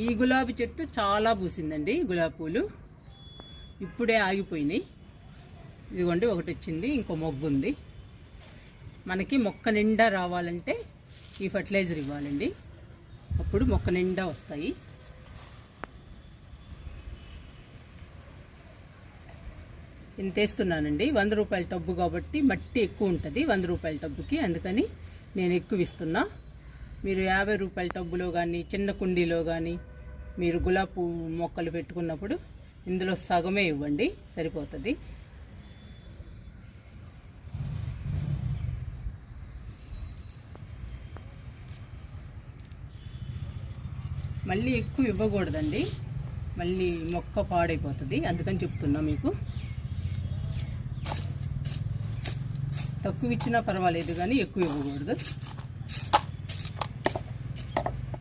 ఈ గులాబీ చెట్టు చాలా పూసిందండి. గులాబీ పూలు ఇప్పుడే ఆగిపోయినాయి. ఇదిగోండి ఒకటి వచ్చింది, ఇంకో మొగ్గు ఉంది. మనకి మొక్క నిండా రావాలంటే ఈ ఫర్టిలైజర్ ఇవ్వాలండి, అప్పుడు మొక్క నిండా వస్తాయి. ఇంత వేస్తున్నానండి. 100 రూపాయల టబ్బు కాబట్టి మట్టి ఎక్కువ ఉంటుంది 100 రూపాయల టబ్బుకి, అందుకని నేను ఎక్కువ ఇస్తున్నా. మీరు 50 రూపాయల టబ్బులో కానీ చిన్న కుండీలో కానీ మీరు గులాబీ మొక్కలు పెట్టుకున్నప్పుడు ఇందులో సగమే ఇవ్వండి, సరిపోతుంది. మళ్ళీ ఎక్కువ ఇవ్వకూడదండి, మళ్ళీ మొక్క పాడైపోతుంది, అందుకని చెప్తున్నా మీకు. తక్కువ ఇచ్చినా పర్వాలేదు కానీ ఎక్కువ ఇవ్వకూడదు.